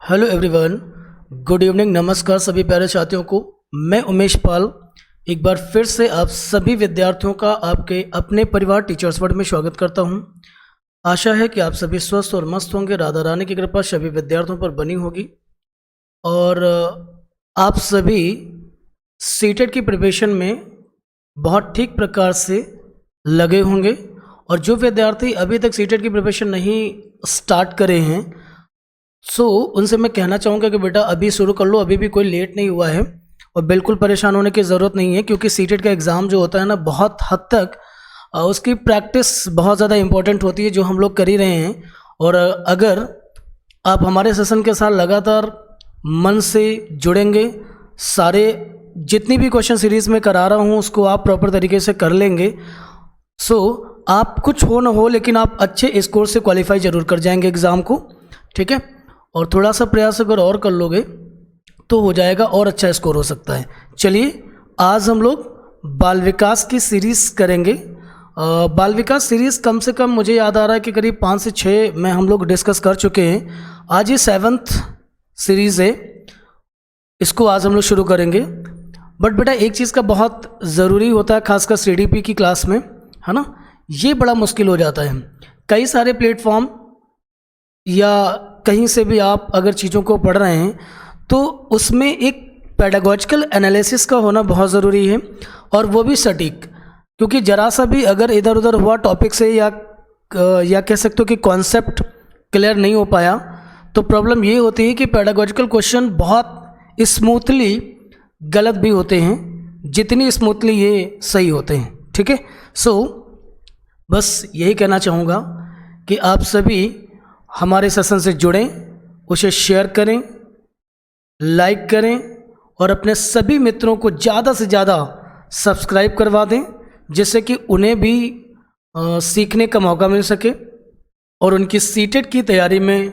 Hello everyone, good evening. नमस्कार सभी प्यारे साथियों को। मैं उमेश पाल एक बार फिर से आप सभी विद्यार्थियों का आपके अपने परिवार टीचर्स वर्ड में स्वागत करता हूं। आशा है कि आप सभी स्वस्थ और मस्त होंगे। राधा रानी की कृपा सभी विद्यार्थियों पर बनी होगी और आप सभी सीटेट की प्रिपरेशन में बहुत ठीक प्रकार से लगे होंगे। और जो विद्यार्थी अभी तक सीटेट की प्रिपरेशन नहीं स्टार्ट करे हैं उनसे मैं कहना चाहूँगा कि बेटा अभी शुरू कर लो, अभी भी कोई लेट नहीं हुआ है और बिल्कुल परेशान होने की ज़रूरत नहीं है, क्योंकि सीटेट का एग्ज़ाम जो होता है ना, बहुत हद तक उसकी प्रैक्टिस बहुत ज़्यादा इम्पोर्टेंट होती है, जो हम लोग कर ही रहे हैं। और अगर आप हमारे सेशन के साथ लगातार मन से जुड़ेंगे, सारे जितनी भी क्वेश्चन सीरीज़ में करा रहा हूँ उसको आप प्रॉपर तरीके से कर लेंगे, आप कुछ हो ना हो लेकिन आप अच्छे स्कोर से क्वालिफाई ज़रूर कर जाएंगे एग्ज़ाम को, ठीक है। और थोड़ा सा प्रयास अगर और कर लोगे तो हो जाएगा और अच्छा स्कोर हो सकता है। चलिए, आज हम लोग बाल विकास की सीरीज़ करेंगे। बाल विकास सीरीज़ कम से कम मुझे याद आ रहा है कि करीब 5 से 6 में हम लोग डिस्कस कर चुके हैं। आज ये 7th सीरीज़ है, इसको आज हम लोग शुरू करेंगे। बट बेटा एक चीज़ का बहुत ज़रूरी होता है, खासकर CDP की क्लास में, है ना, ये बड़ा मुश्किल हो जाता है। कई सारे प्लेटफॉर्म या कहीं से भी आप अगर चीज़ों को पढ़ रहे हैं तो उसमें एक पेडागॉजिकल एनालिसिस का होना बहुत ज़रूरी है, और वो भी सटीक। क्योंकि ज़रा सा भी अगर इधर उधर हुआ टॉपिक से या कह सकते हो कि कॉन्सेप्ट क्लियर नहीं हो पाया तो प्रॉब्लम ये होती है कि पेडागॉजिकल क्वेश्चन बहुत स्मूथली गलत भी होते हैं जितनी स्मूथली ये सही होते हैं, ठीक है। बस यही कहना चाहूँगा कि आप सभी हमारे सेशन से जुड़ें, उसे शेयर करें, लाइक करें और अपने सभी मित्रों को ज़्यादा से ज़्यादा सब्सक्राइब करवा दें, जिससे कि उन्हें भी सीखने का मौका मिल सके और उनकी सीटेट की तैयारी में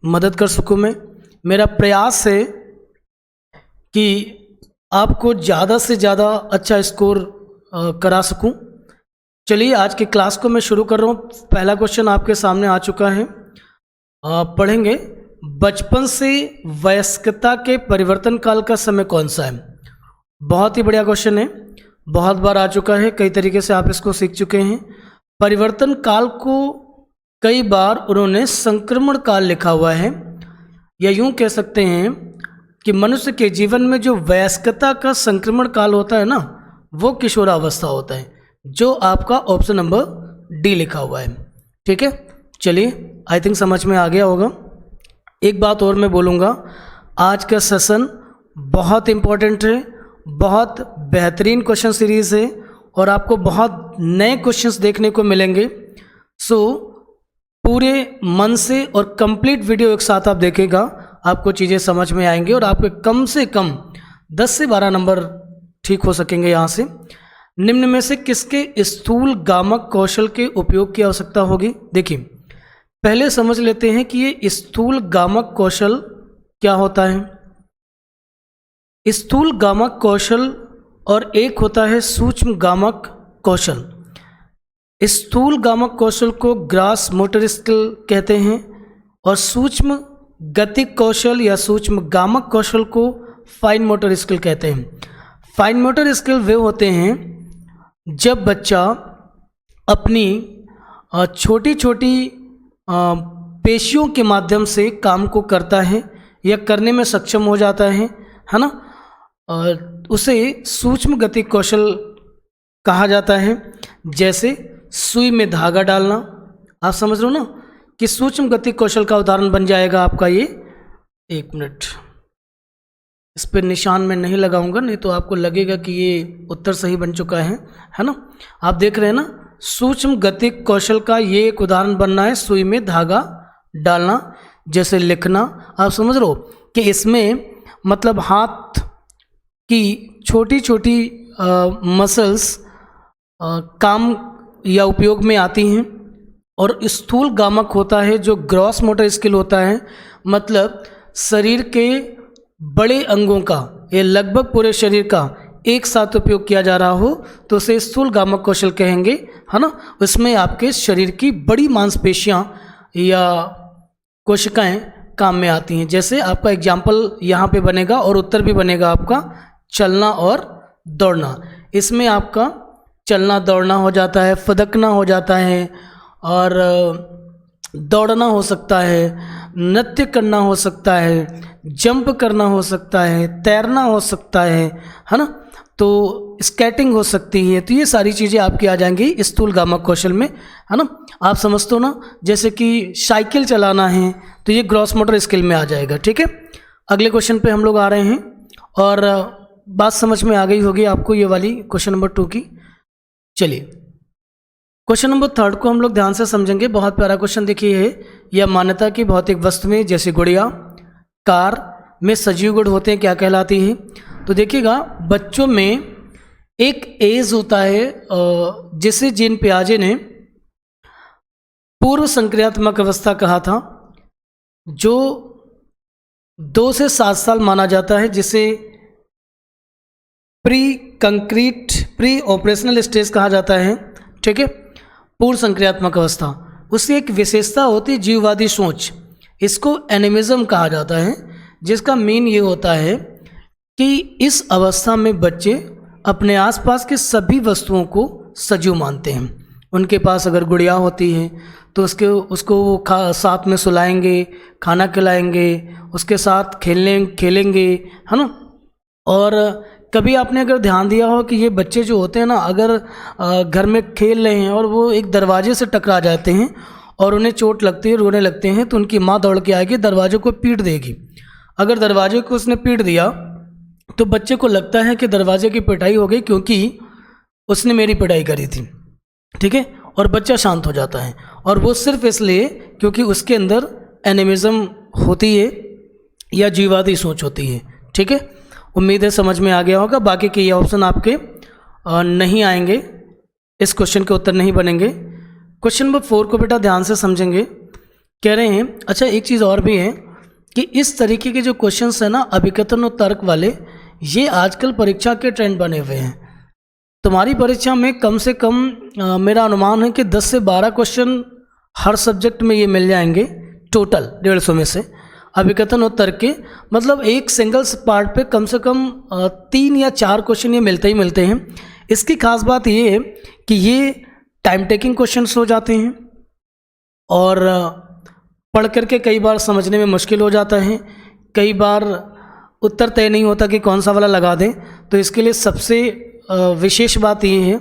मदद कर सकूं। मेरा प्रयास है कि आपको ज़्यादा से ज़्यादा अच्छा स्कोर करा सकूं। चलिए, आज की क्लास को मैं शुरू कर रहा हूँ। पहला क्वेश्चन आपके सामने आ चुका है, पढ़ेंगे। बचपन से वयस्कता के परिवर्तन काल का समय कौन सा है? बहुत ही बढ़िया क्वेश्चन है, बहुत बार आ चुका है, कई तरीके से आप इसको सीख चुके हैं। परिवर्तन काल को कई बार उन्होंने संक्रमण काल लिखा हुआ है, या यूं कह सकते हैं कि मनुष्य के जीवन में जो वयस्कता का संक्रमण काल होता है ना, वो किशोरावस्था होता है, जो आपका ऑप्शन नंबर डी लिखा हुआ है, ठीक है। चलिए, आई थिंक समझ में आ गया होगा। एक बात और मैं बोलूँगा, आज का सेशन बहुत इम्पोर्टेंट है, बहुत बेहतरीन क्वेश्चन सीरीज़ है और आपको बहुत नए क्वेश्चंस देखने को मिलेंगे। पूरे मन से और कंप्लीट वीडियो एक साथ आप देखेगा, आपको चीज़ें समझ में आएंगी और आपके कम से कम 10 से 12 नंबर ठीक हो सकेंगे यहाँ से। निम्न में से किसके स्थूल गामक कौशल के उपयोग की आवश्यकता होगी? देखिए, पहले समझ लेते हैं कि ये स्थूल गामक कौशल क्या होता है। स्थूल गामक कौशल और एक होता है सूक्ष्म गामक कौशल। स्थूल गामक कौशल को ग्रास मोटर स्किल कहते हैं और सूक्ष्म गतिक कौशल या सूक्ष्म गामक कौशल को फाइन मोटर स्किल कहते हैं। फाइन मोटर स्किल वे होते हैं जब बच्चा अपनी छोटी छोटी पेशियों के माध्यम से काम को करता है या करने में सक्षम हो जाता है ना, उसे सूक्ष्म गतिक कौशल कहा जाता है। जैसे सुई में धागा डालना, आप समझ रहे हो ना कि सूक्ष्म गतिक कौशल का उदाहरण बन जाएगा आपका ये। एक मिनट, इस पर निशान में नहीं लगाऊंगा, नहीं तो आपको लगेगा कि ये उत्तर सही बन चुका है ना। आप देख रहे हैं ना, सूक्ष्म गतिक कौशल का ये एक उदाहरण बनना है सुई में धागा डालना। जैसे लिखना, आप समझ रहे हो कि इसमें मतलब हाथ की छोटी छोटी मसल्स काम या उपयोग में आती हैं। और स्थूल गामक होता है जो ग्रॉस मोटर स्किल होता है, मतलब शरीर के बड़े अंगों का या लगभग पूरे शरीर का एक साथ उपयोग किया जा रहा हो तो उसे स्थूल गामक कौशल कहेंगे, है ना। उसमें आपके शरीर की बड़ी मांसपेशियां या कोशिकाएं काम में आती हैं। जैसे आपका एग्जाम्पल यहाँ पे बनेगा और उत्तर भी बनेगा आपका चलना और दौड़ना। इसमें आपका चलना दौड़ना हो जाता है, फदकना हो जाता है, और दौड़ना हो सकता है, नृत्य करना हो सकता है, जंप करना हो सकता है, तैरना हो सकता है ना, तो स्केटिंग हो सकती है। तो ये सारी चीज़ें आपकी आ जाएंगी स्थूलगामक कौशल में, है ना। आप समझते हो ना, जैसे कि साइकिल चलाना है तो ये ग्रॉस मोटर स्किल में आ जाएगा। ठीक है, अगले क्वेश्चन पे हम लोग आ रहे हैं, और बात समझ में आ गई होगी आपको ये वाली क्वेश्चन नंबर 2 की। चलिए क्वेश्चन नंबर 3 को हम लोग ध्यान से समझेंगे। बहुत प्यारा क्वेश्चन देखिए है, यह मान्यता की भौतिक वस्तु में जैसे गुड़िया, कार में सजीव गुण होते हैं क्या कहलाती है। तो देखिएगा, बच्चों में एक एज होता है जिसे जीन पियाजे ने पूर्व संक्रियात्मक अवस्था कहा था, जो 2 से 7 साल माना जाता है, जिसे प्री ऑपरेशनल स्टेज कहा जाता है। ठीक है, पूर्व संक्रियात्मक अवस्था, उसकी एक विशेषता होती है जीववादी सोच। इसको एनिमिज्म कहा जाता है, जिसका मीन ये होता है कि इस अवस्था में बच्चे अपने आसपास के सभी वस्तुओं को सजीव मानते हैं। उनके पास अगर गुड़िया होती है तो उसको वो साथ में सुलाएंगे, खाना खिलाएंगे, उसके साथ खेलेंगे, है ना। और कभी आपने अगर ध्यान दिया हो कि ये बच्चे जो होते हैं ना, अगर घर में खेल रहे हैं और वो एक दरवाजे से टकरा जाते हैं और उन्हें चोट लगती है, रोने लगते हैं, तो उनकी माँ दौड़ के आएगी, दरवाजे को पीट देगी। अगर दरवाजे को उसने पीट दिया तो बच्चे को लगता है कि दरवाजे की पिटाई हो गई क्योंकि उसने मेरी पिटाई करी थी। ठीक है, और बच्चा शांत हो जाता है, और वो सिर्फ इसलिए क्योंकि उसके अंदर एनिमिज्म होती है या जीववादी सोच होती है। ठीक है, उम्मीद है समझ में आ गया होगा। बाकी के ये ऑप्शन आपके नहीं आएंगे, इस क्वेश्चन के उत्तर नहीं बनेंगे। क्वेश्चन नंबर 4 को बेटा ध्यान से समझेंगे। कह रहे हैं, अच्छा एक चीज़ और भी है कि इस तरीके के जो क्वेश्चंस हैं ना, अभिकथन और तर्क वाले, ये आजकल परीक्षा के ट्रेंड बने हुए हैं। तुम्हारी परीक्षा में कम से कम मेरा अनुमान है कि 10 से 12 क्वेश्चन हर सब्जेक्ट में ये मिल जाएंगे, टोटल 150 में से अभिकथन और तर्क के। मतलब एक सिंगल पार्ट पे कम से कम 3 या 4 क्वेश्चन ये मिलते ही मिलते हैं। इसकी खास बात ये है कि ये टाइम टेकिंग क्वेश्चंस हो जाते हैं, और पढ़ करके कई बार समझने में मुश्किल हो जाता है, कई बार उत्तर तय नहीं होता कि कौन सा वाला लगा दें। तो इसके लिए सबसे विशेष बात ये है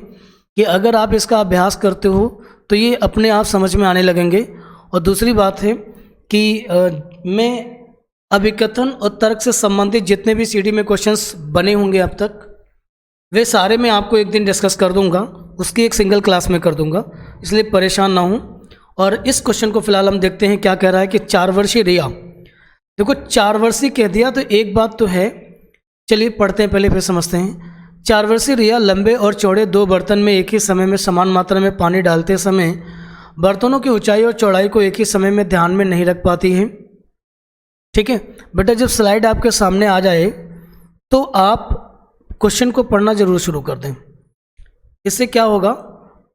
कि अगर आप इसका अभ्यास करते हो तो ये अपने आप समझ में आने लगेंगे। और दूसरी बात है कि मैं अभिकथन और तर्क से संबंधित जितने भी सीडी में क्वेश्चंस बने होंगे अब तक, वे सारे मैं आपको एक दिन डिस्कस कर दूंगा, उसकी एक सिंगल क्लास में कर दूंगा, इसलिए परेशान ना हो। और इस क्वेश्चन को फिलहाल हम देखते हैं क्या कह रहा है कि 4 वर्षीय रिया। देखो 4 वर्षीय कह दिया तो एक बात तो है, चलिए पढ़ते हैं पहले फिर समझते हैं। 4 वर्षीय रिया लंबे और चौड़े 2 बर्तन में एक ही समय में समान मात्रा में पानी डालते समय बर्तनों की ऊंचाई और चौड़ाई को एक ही समय में ध्यान में नहीं रख पाती है। ठीक है बेटा, जब स्लाइड आपके सामने आ जाए तो आप क्वेश्चन को पढ़ना जरूर शुरू कर दें। इससे क्या होगा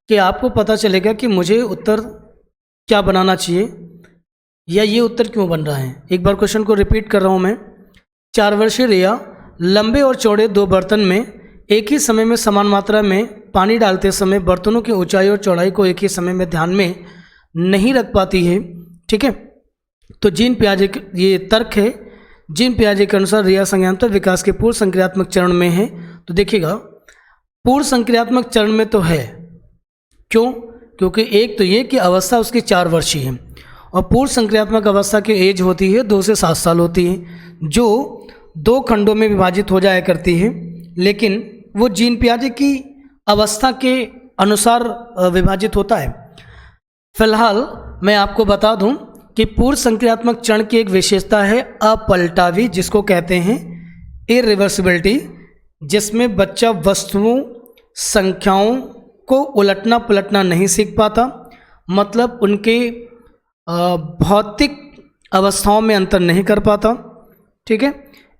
कि आपको पता चलेगा कि मुझे उत्तर क्या बनाना चाहिए या ये उत्तर क्यों बन रहा है। एक बार क्वेश्चन को रिपीट कर रहा हूँ मैं। 4 वर्षीय रिया लंबे और चौड़े 2 बर्तन में एक ही समय में समान मात्रा में पानी डालते समय बर्तनों की ऊंचाई और चौड़ाई को एक ही समय में ध्यान में नहीं रख पाती है। ठीक है, तो जीन पियाजे, ये तर्क है, जीन पियाजे के अनुसार रिया संज्ञानात्मक विकास के पूर्व संक्रियात्मक चरण में है। तो देखिएगा पूर्व संक्रियात्मक चरण में तो है, क्यों? क्योंकि एक तो ये कि अवस्था उसकी 4 वर्षीय है, और पूर्व संक्रियात्मक अवस्था की एज होती है 2 से 7 साल होती है, जो 2 खंडों में विभाजित हो जाया करती है, लेकिन वो जीन पियाजे की अवस्था के अनुसार विभाजित होता है। फिलहाल मैं आपको बता दूं कि पूर्व संक्रियात्मक चरण की एक विशेषता है अपलटावी, जिसको कहते हैं इरिवर्सिबिलिटी, जिसमें बच्चा वस्तुओं, संख्याओं को उलटना पलटना नहीं सीख पाता, मतलब उनके भौतिक अवस्थाओं में अंतर नहीं कर पाता। ठीक है,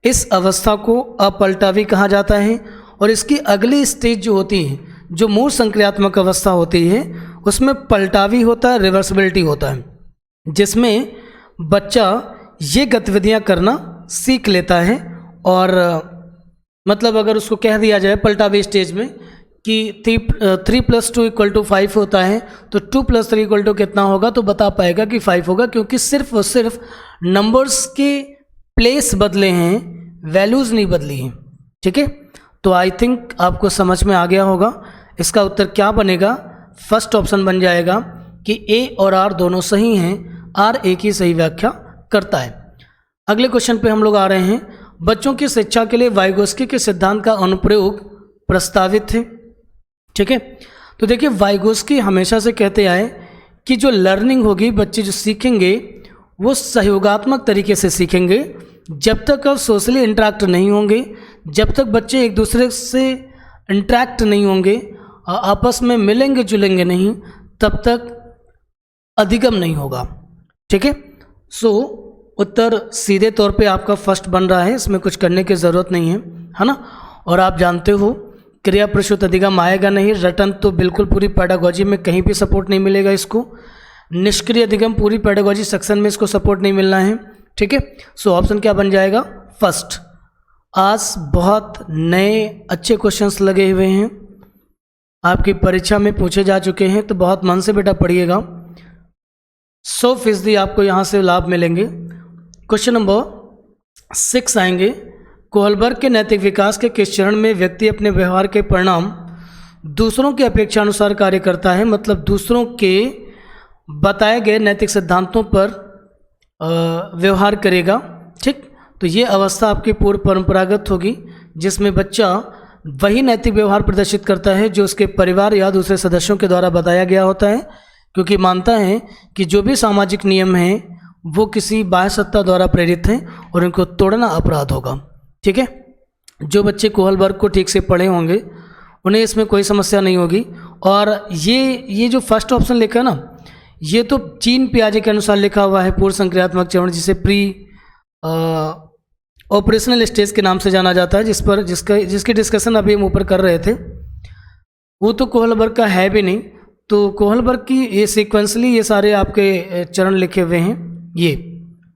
इस अवस्था को अपलटावी कहा जाता है। और इसकी अगली स्टेज जो होती है, जो मूल संक्रियात्मक अवस्था होती है, उसमें पलटावी होता है, रिवर्सिबिलिटी होता है, जिसमें बच्चा ये गतिविधियां करना सीख लेता है। और मतलब अगर उसको कह दिया जाए पलटावे स्टेज में कि 3+2=5 होता है, तो 2+3 कितना होगा, तो बता पाएगा कि 5 होगा, क्योंकि सिर्फ और सिर्फ नंबर्स के प्लेस बदले हैं, वैल्यूज़ नहीं बदली हैं। ठीक है, तो आई थिंक आपको समझ में आ गया होगा। इसका उत्तर क्या बनेगा, फर्स्ट ऑप्शन बन जाएगा कि ए और आर दोनों सही हैं, आर ए की सही व्याख्या करता है। अगले क्वेश्चन पे हम लोग आ रहे हैं। बच्चों की शिक्षा के लिए वाइगोस्की के सिद्धांत का अनुप्रयोग प्रस्तावित है। ठीक है, तो देखिए वाइगोस्की हमेशा से कहते आए कि जो लर्निंग होगी, बच्चे जो सीखेंगे वो सहयोगात्मक तरीके से सीखेंगे। जब तक आप सोशली इंटरेक्ट नहीं होंगे, जब तक बच्चे एक दूसरे से इंटरेक्ट नहीं होंगे, आपस में मिलेंगे जुलेंगे नहीं, तब तक अधिगम नहीं होगा। ठीक है, सो उत्तर सीधे तौर पे आपका फर्स्ट बन रहा है, इसमें कुछ करने की ज़रूरत नहीं है ना। और आप जानते हो क्रिया प्रसूत अधिगम आएगा नहीं, रटन तो बिल्कुल पूरी पेडागोजी में कहीं भी सपोर्ट नहीं मिलेगा इसको। निष्क्रिय अधिगम पूरी पेडागोजी सेक्शन में इसको सपोर्ट नहीं मिलना है। ठीक है, सो ऑप्शन क्या बन जाएगा, फर्स्ट। आज बहुत नए अच्छे क्वेश्चंस लगे हुए हैं, आपकी परीक्षा में पूछे जा चुके हैं, तो बहुत मन से बेटा पढ़िएगा, 100% आपको यहाँ से लाभ मिलेंगे। क्वेश्चन नंबर 6 आएंगे। कोहलबर्ग के नैतिक विकास के किस चरण में व्यक्ति अपने व्यवहार के परिणाम दूसरों की अपेक्षा अनुसार कार्य करता है, मतलब दूसरों के बताए गए नैतिक सिद्धांतों पर व्यवहार करेगा। ठीक, तो ये अवस्था आपकी पूर्व परंपरागत होगी, जिसमें बच्चा वही नैतिक व्यवहार प्रदर्शित करता है जो उसके परिवार या दूसरे सदस्यों के द्वारा बताया गया होता है, क्योंकि मानता है कि जो भी सामाजिक नियम हैं वो किसी बाह्य सत्ता द्वारा प्रेरित हैं और इनको तोड़ना अपराध होगा। ठीक है, जो बच्चे कोहलबर्ग को ठीक से पढ़े होंगे उन्हें इसमें कोई समस्या नहीं होगी। और ये जो फर्स्ट ऑप्शन लिखा ना, ये तो चीन पियाजे के अनुसार लिखा हुआ है, पूर्व संक्रियात्मक चरण, जिसे प्री ऑपरेशनल स्टेज के नाम से जाना जाता है, जिसकी डिस्कशन अभी हम ऊपर कर रहे थे। वो तो कोहलबर्ग का है भी नहीं, तो कोहलबर्ग की ये सीक्वेंसली ये सारे आपके चरण लिखे हुए हैं ये।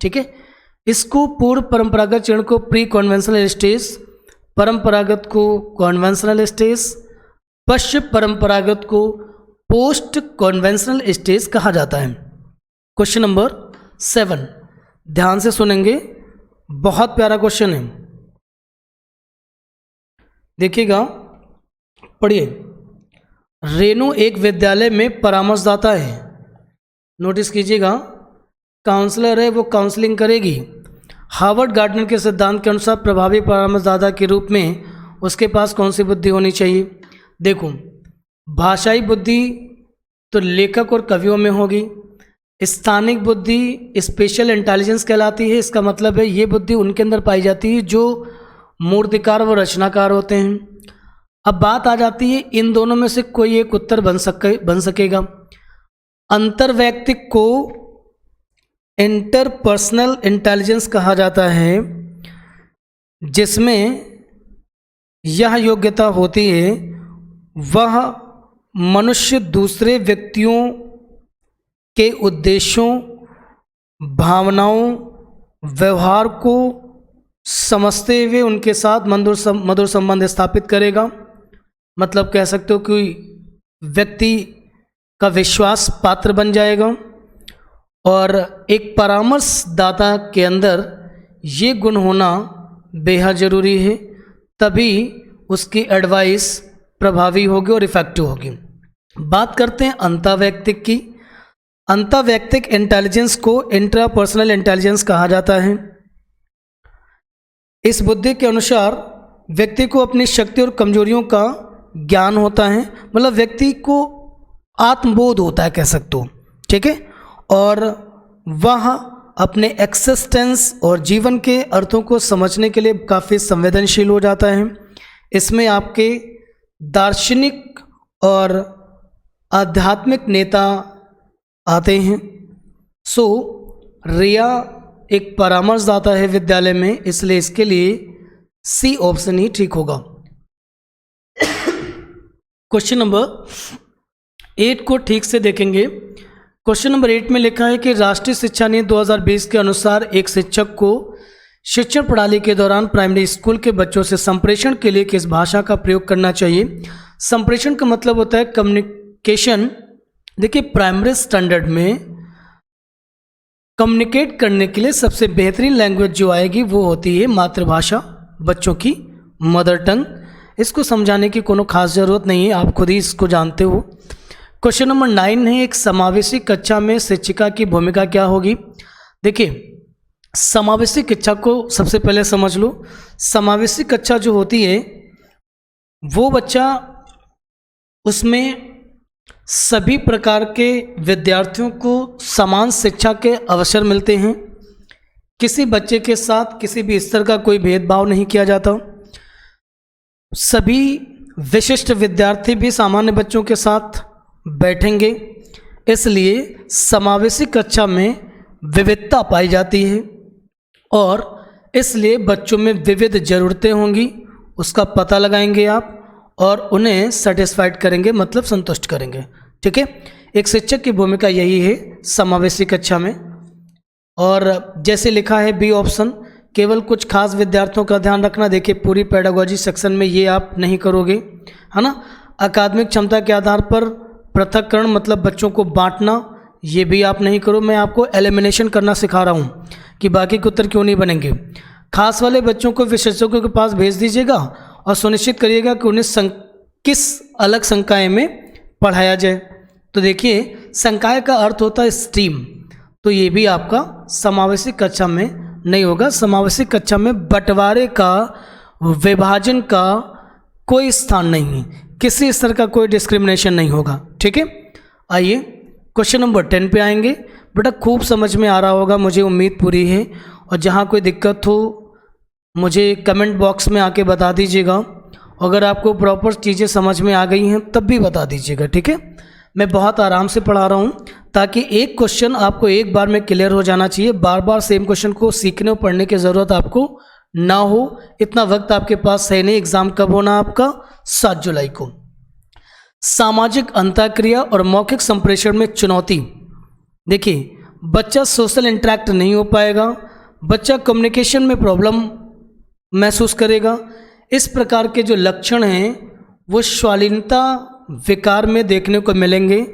ठीक है, इसको पूर्व परंपरागत चरण को प्री कॉन्वेंशनल स्टेज, परंपरागत को कॉन्वेंशनल स्टेज, पश्चिम परंपरागत को पोस्ट कॉन्वेंशनल स्टेज कहा जाता है। क्वेश्चन नंबर 7 ध्यान से सुनेंगे, बहुत प्यारा क्वेश्चन है, देखिएगा, पढ़िए। रेनू एक विद्यालय में परामर्शदाता है। नोटिस कीजिएगा, काउंसलर है, वो काउंसलिंग करेगी। हार्वर्ड गार्डनर के सिद्धांत के अनुसार प्रभावी परामर्शदाता के रूप में उसके पास कौन सी बुद्धि होनी चाहिए। देखो, भाषाई बुद्धि तो लेखक और कवियों में होगी। स्थानिक बुद्धि स्पेशल इंटेलिजेंस कहलाती है। इसका मतलब है ये बुद्धि उनके अंदर पाई जाती है जो मूर्तिकार व रचनाकार होते हैं। अब बात आ जाती है इन दोनों में से कोई एक उत्तर बन सकेगा। अंतर्वैयक्तिक को इंटरपर्सनल इंटेलिजेंस कहा जाता है, जिसमें यह योग्यता होती है वह मनुष्य दूसरे व्यक्तियों के उद्देश्यों, भावनाओं, व्यवहार को समझते हुए उनके साथ मधुर संबंध स्थापित करेगा। मतलब कह सकते हो कि व्यक्ति का विश्वास पात्र बन जाएगा। और एक परामर्शदाता के अंदर ये गुण होना बेहद ज़रूरी है, तभी उसकी एडवाइस प्रभावी होगी और इफ़ेक्टिव होगी। बात करते हैं अंतर्वैयक्तिक की। अंतर्वैयक्तिक इंटेलिजेंस को इंट्रापर्सनल इंटेलिजेंस कहा जाता है। इस बुद्धि के अनुसार व्यक्ति को अपनी शक्ति और कमजोरियों का ज्ञान होता है, मतलब व्यक्ति को आत्मबोध होता है, कह सकते हो। ठीक है, और वह अपने एक्सिस्टेंस और जीवन के अर्थों को समझने के लिए काफ़ी संवेदनशील हो जाता है। इसमें आपके दार्शनिक और आध्यात्मिक नेता आते हैं। सो रिया एक परामर्शदाता है विद्यालय में, इसलिए इसके लिए सी ऑप्शन ही ठीक होगा। क्वेश्चन नंबर 8 को ठीक से देखेंगे। क्वेश्चन नंबर 8 में लिखा है कि राष्ट्रीय शिक्षा नीति 2020 के अनुसार एक शिक्षक को शिक्षण प्रणाली के दौरान प्राइमरी स्कूल के बच्चों से संप्रेषण के लिए किस भाषा का प्रयोग करना चाहिए। संप्रेषण का मतलब होता है कम्युनिकेशन। देखिए, प्राइमरी स्टैंडर्ड में कम्युनिकेट करने के लिए सबसे बेहतरीन लैंग्वेज जो आएगी वो होती है मातृभाषा, बच्चों की मदर टंग। इसको समझाने की कोनो खास ज़रूरत नहीं है, आप खुद ही इसको जानते हो। क्वेश्चन नंबर 9 है, एक समावेशी कक्षा में शिक्षिका की भूमिका क्या होगी। देखिए, समावेशी कक्षा को सबसे पहले समझ लो। समावेशी कक्षा जो होती है वो बच्चा, उसमें सभी प्रकार के विद्यार्थियों को समान शिक्षा के अवसर मिलते हैं। किसी बच्चे के साथ किसी भी स्तर का कोई भेदभाव नहीं किया जाता। सभी विशिष्ट विद्यार्थी भी सामान्य बच्चों के साथ बैठेंगे, इसलिए समावेशी कक्षा में विविधता पाई जाती है और इसलिए बच्चों में विविध ज़रूरतें होंगी, उसका पता लगाएंगे आप और उन्हें सेटिस्फाइड करेंगे, मतलब संतुष्ट करेंगे। ठीक है, एक शिक्षक की भूमिका यही है समावेशी कक्षा में। और जैसे लिखा है बी ऑप्शन, केवल कुछ खास विद्यार्थियों का ध्यान रखना। देखिए, पूरी पेडागोजी सेक्शन में ये आप नहीं करोगे, है ना। अकादमिक क्षमता के आधार पर पृथक्करण, मतलब बच्चों को बांटना, ये भी आप नहीं करो। मैं आपको एलिमिनेशन करना सिखा रहा हूँ कि बाकी के उत्तर क्यों नहीं बनेंगे। खास वाले बच्चों को विशेषज्ञों के पास भेज दीजिएगा और सुनिश्चित करिएगा कि उन्हें किस अलग संकाय में पढ़ाया जाए। तो देखिए, संकाय का अर्थ होता है स्ट्रीम, तो ये भी आपका समावेशी कक्षा में नहीं होगा। समावेशी कक्षा में बंटवारे का, विभाजन का कोई स्थान नहीं है, किसी स्तर का कोई डिस्क्रिमिनेशन नहीं होगा। ठीक है, आइए क्वेश्चन नंबर 10 पे आएंगे। बेटा खूब समझ में आ रहा होगा, मुझे उम्मीद पूरी है। और जहाँ कोई दिक्कत हो मुझे कमेंट बॉक्स में आके बता दीजिएगा। अगर आपको प्रॉपर चीज़ें समझ में आ गई हैं तब भी बता दीजिएगा। ठीक है, मैं बहुत आराम से पढ़ा रहा हूँ ताकि एक क्वेश्चन आपको एक बार में क्लियर हो जाना चाहिए। बार बार सेम क्वेश्चन को सीखने और पढ़ने की ज़रूरत आपको ना हो। इतना वक्त आपके पास है नहीं। एग्ज़ाम कब होना आपका? 7 जुलाई को। सामाजिक अंतःक्रिया और मौखिक संप्रेषण में चुनौती। देखिए, बच्चा सोशल इंटरेक्ट नहीं हो पाएगा, बच्चा कम्युनिकेशन में प्रॉब्लम महसूस करेगा। इस प्रकार के जो लक्षण हैं वो श्वालीनता विकार में देखने को मिलेंगे।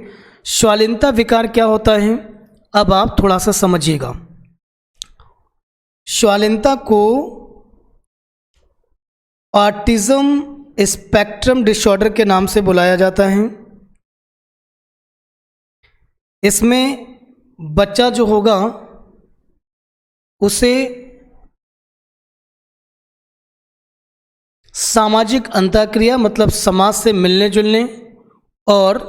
श्वालीनता विकार क्या होता है, अब आप थोड़ा सा समझिएगा। श्वालीनता को ऑटिज्म स्पेक्ट्रम डिसऑर्डर के नाम से बुलाया जाता है। इसमें बच्चा जो होगा उसे सामाजिक अंतःक्रिया, मतलब समाज से मिलने जुलने, और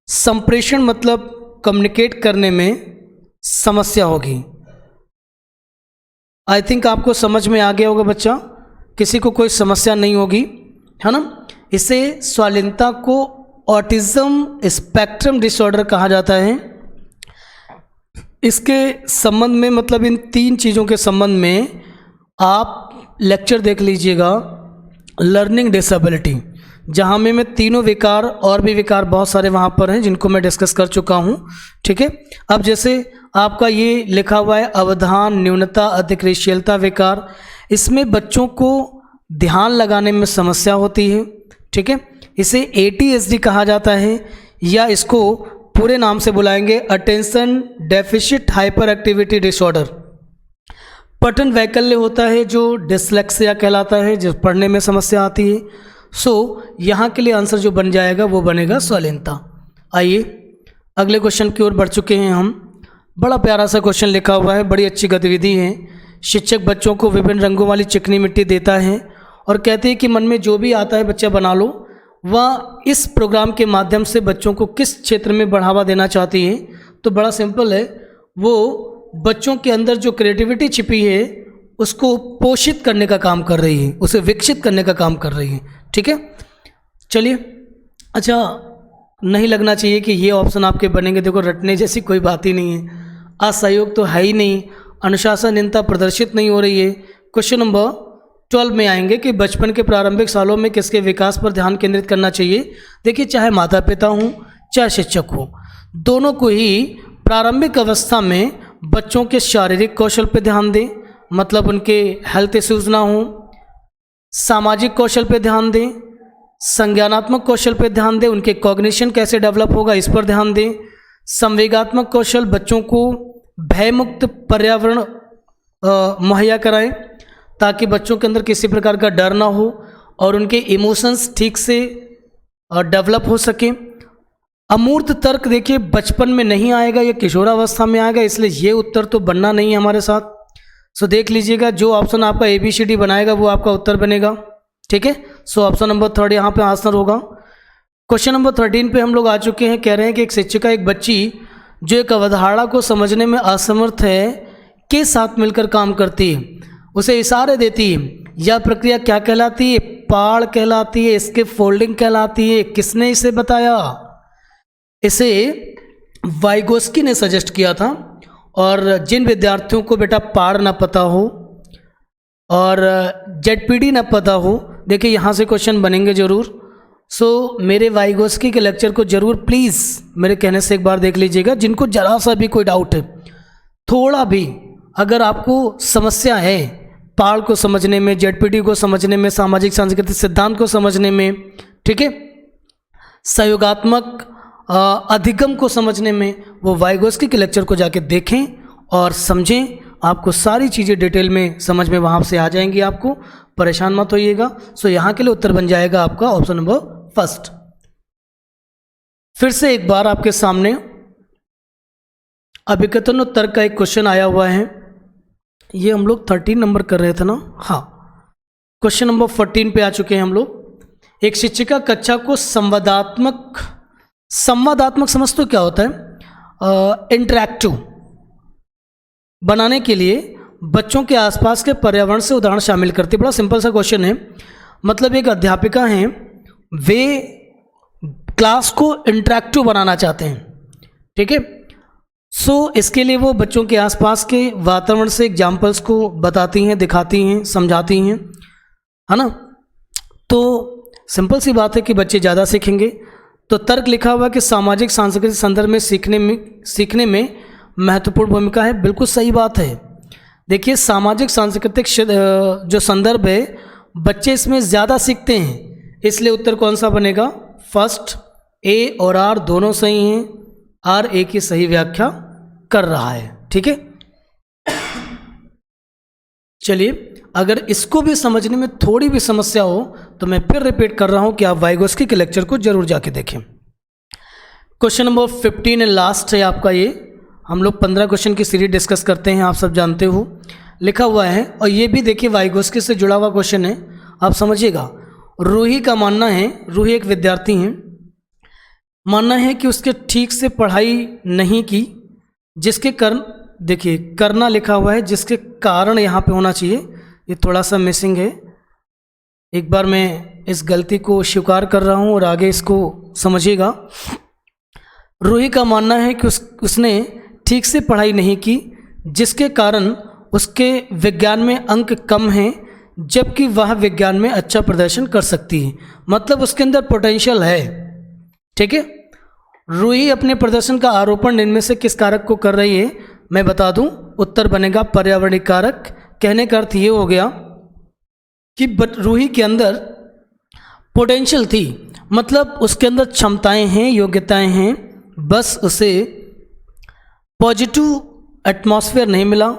संप्रेषण मतलब कम्युनिकेट करने में समस्या होगी। आई थिंक आपको समझ में आ गया होगा बच्चा, किसी को कोई समस्या नहीं होगी, है ना। इसे श्वालीनता को ऑटिज्म स्पेक्ट्रम डिसऑर्डर कहा जाता है। इसके संबंध में, मतलब इन 3 चीज़ों के संबंध में आप लेक्चर देख लीजिएगा, लर्निंग डिसेबिलिटी, जहाँ में मैं तीनों विकार और भी विकार बहुत सारे वहाँ पर हैं जिनको मैं डिस्कस कर चुका हूँ। ठीक है, अब जैसे आपका ये लिखा हुआ है अवधान न्यूनता अतिक्रियाशीलता विकार, इसमें बच्चों को ध्यान लगाने में समस्या होती है। ठीक है, इसे ADHD कहा जाता है, या इसको पूरे नाम से बुलाएंगे attention deficit hyper activity disorder. पठन वैकल्य होता है जो डिसलेक्सिया कहलाता है, जो पढ़ने में समस्या आती है। सो यहाँ के लिए आंसर जो बन जाएगा वो बनेगा श्वालीनता। आइए अगले क्वेश्चन की ओर बढ़ चुके हैं हम। बड़ा प्यारा सा क्वेश्चन लिखा हुआ है, बड़ी अच्छी गतिविधि है। शिक्षक बच्चों को विभिन्न रंगों वाली चिकनी मिट्टी देता है और कहते हैं कि मन में जो भी आता है बच्चा बना लो। वह इस प्रोग्राम के माध्यम से बच्चों को किस क्षेत्र में बढ़ावा देना चाहती है। तो बड़ा सिंपल है, वो बच्चों के अंदर जो क्रिएटिविटी छिपी है उसको पोषित करने का काम कर रही है, उसे विकसित करने का काम कर रही है। ठीक है, चलिए। अच्छा, नहीं लगना चाहिए कि ये ऑप्शन आपके बनेंगे। देखो, रटने जैसी कोई बात ही नहीं है, असहयोग तो है ही नहीं, अनुशासनहीनता प्रदर्शित नहीं हो रही है। क्वेश्चन नंबर 12 में आएंगे कि बचपन के प्रारंभिक सालों में किसके विकास पर ध्यान केंद्रित करना चाहिए। देखिए, चाहे माता पिता हों चाहे शिक्षक हो, दोनों को ही प्रारंभिक अवस्था में बच्चों के शारीरिक कौशल पे ध्यान दें, मतलब उनके हेल्थ इश्यूज ना हो। सामाजिक कौशल पे ध्यान दें, संज्ञानात्मक कौशल पे ध्यान दें, उनके कॉग्निशन कैसे डेवलप होगा इस पर ध्यान दें। संवेगात्मक कौशल, बच्चों को भयमुक्त पर्यावरण मुहैया कराएं ताकि बच्चों के अंदर किसी प्रकार का डर ना हो और उनके इमोशंस ठीक से डेवलप हो सके। अमूर्त तर्क देखिए बचपन में नहीं आएगा, ये किशोरावस्था में आएगा, इसलिए ये उत्तर तो बनना नहीं है हमारे साथ। सो देख लीजिएगा, जो ऑप्शन आपका ABCD बनाएगा वो आपका उत्तर बनेगा, ठीक है। सो ऑप्शन नंबर 3 यहाँ पे आंसर होगा। क्वेश्चन नंबर 13 पे हम लोग आ चुके हैं। कह रहे हैं कि एक शिक्षिका एक बच्ची जो एक अवधारणा को समझने में असमर्थ है के साथ मिलकर काम करती है, उसे इशारे देती है। यह प्रक्रिया क्या कहलाती है? पाड़ कहलाती है, इसके फोल्डिंग कहलाती है। किसने इसे बताया? इसे वाइगोस्की ने सजेस्ट किया था। और जिन विद्यार्थियों को बेटा पाड़ ना पता हो और ZPD ना पता हो, देखिए यहाँ से क्वेश्चन बनेंगे ज़रूर। सो मेरे वाइगोस्की के लेक्चर को ज़रूर प्लीज़ मेरे कहने से एक बार देख लीजिएगा। जिनको ज़रा सा भी कोई डाउट है, थोड़ा भी अगर आपको समस्या है पाड़ को समझने में, ZPD को समझने में, सामाजिक सांस्कृतिक सिद्धांत को समझने में, ठीक है, सहयोगात्मक अधिगम को समझने में, वो वाइगोस्की के लेक्चर को जाके देखें और समझें। आपको सारी चीज़ें डिटेल में समझ में वहाँ से आ जाएंगी, आपको परेशान मत होइएगा। सो यहाँ के लिए उत्तर बन जाएगा आपका ऑप्शन नंबर 1। फिर से एक बार आपके सामने अभिकथन तर्क का एक क्वेश्चन आया हुआ है। ये हम लोग 13 नंबर कर रहे थे ना? हाँ, क्वेश्चन नंबर 14 पे आ चुके हैं हम लोग। एक शिक्षिका कक्षा को संवादात्मक समझ तो क्या होता है? इंटरैक्टिव बनाने के लिए बच्चों के आसपास के पर्यावरण से उदाहरण शामिल करती है। बड़ा सिंपल सा क्वेश्चन है। मतलब एक अध्यापिका हैं, वे क्लास को इंटरैक्टिव बनाना चाहते हैं, ठीक है। सो इसके लिए वो बच्चों के आसपास के वातावरण से एग्जाम्पल्स को बताती हैं, दिखाती हैं, समझाती हैं, है ना। तो सिंपल सी बात है कि बच्चे ज़्यादा सीखेंगे। तो तर्क लिखा हुआ कि सामाजिक सांस्कृतिक संदर्भ में सीखने में महत्वपूर्ण भूमिका है। बिल्कुल सही बात है। देखिए सामाजिक सांस्कृतिक जो संदर्भ है, बच्चे इसमें ज़्यादा सीखते हैं, इसलिए उत्तर कौन सा बनेगा? फर्स्ट। A और R दोनों सही हैं। R A की सही व्याख्या कर रहा है, ठीक है। चलिए, अगर इसको भी समझने में थोड़ी भी समस्या हो तो मैं फिर रिपीट कर रहा हूं कि आप वाइगोस्की के लेक्चर को जरूर जाके देखें। क्वेश्चन नंबर 15 एंड लास्ट है आपका ये। हम लोग 15 क्वेश्चन की सीरीज डिस्कस करते हैं, आप सब जानते हो, लिखा हुआ है। और ये भी देखिए वाइगोस्की से जुड़ा हुआ क्वेश्चन है, आप समझिएगा। रूही का मानना है, रूही एक विद्यार्थी है, मानना है कि उसके ठीक से पढ़ाई नहीं की, जिसके कारण, देखिए करना लिखा हुआ है, जिसके कारण यहाँ पे होना चाहिए, ये थोड़ा सा मिसिंग है। एक बार मैं इस गलती को स्वीकार कर रहा हूँ और आगे इसको समझिएगा। रूही का मानना है कि उसने ठीक से पढ़ाई नहीं की, जिसके कारण उसके विज्ञान में अंक कम हैं, जबकि वह विज्ञान में अच्छा प्रदर्शन कर सकती है। मतलब उसके अंदर पोटेंशियल है, ठीक है। रूही अपने प्रदर्शन का आरोपण इनमें से किस कारक को कर रही है? मैं बता दूं, उत्तर बनेगा पर्यावरणीय कारक। कहने का अर्थ ये हो गया कि रूही के अंदर पोटेंशियल थी, मतलब उसके अंदर क्षमताएं हैं, योग्यताएं हैं, बस उसे पॉजिटिव एटमॉस्फेयर नहीं मिला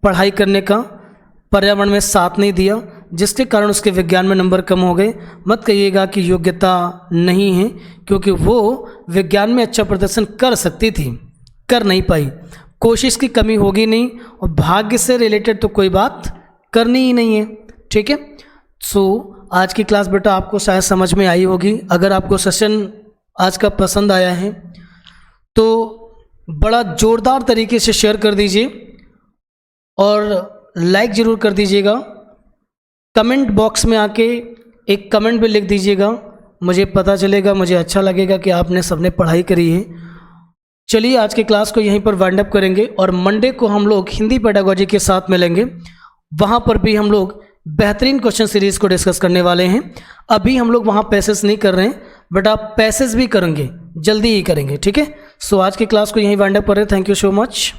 पढ़ाई करने का, पर्यावरण में साथ नहीं दिया, जिसके कारण उसके विज्ञान में नंबर कम हो गए। मत कहिएगा कि योग्यता नहीं है, क्योंकि वो विज्ञान में अच्छा प्रदर्शन कर सकती थी, कर नहीं पाई। कोशिश की कमी होगी नहीं, और भाग्य से रिलेटेड तो कोई बात करनी ही नहीं है, ठीक है। सो आज की क्लास बेटा आपको शायद समझ में आई होगी। अगर आपको सेशन आज का पसंद आया है तो बड़ा ज़ोरदार तरीके से शेयर कर दीजिए और लाइक ज़रूर कर दीजिएगा। कमेंट बॉक्स में आके एक कमेंट भी लिख दीजिएगा, मुझे पता चलेगा, मुझे अच्छा लगेगा कि आपने सबने पढ़ाई करी है। चलिए आज की क्लास को यहीं पर वाइंड अप करेंगे और मंडे को हम लोग हिंदी पेडागोजी के साथ मिलेंगे। वहाँ पर भी हम लोग बेहतरीन क्वेश्चन सीरीज को डिस्कस करने वाले हैं। अभी हम लोग वहाँ पैसेज नहीं कर रहे हैं, बट आप पैसेज भी करेंगे, जल्दी ही करेंगे, ठीक है। सो आज की क्लास को यहीं वाइंड अप कर रहे हैं। Thank you so much.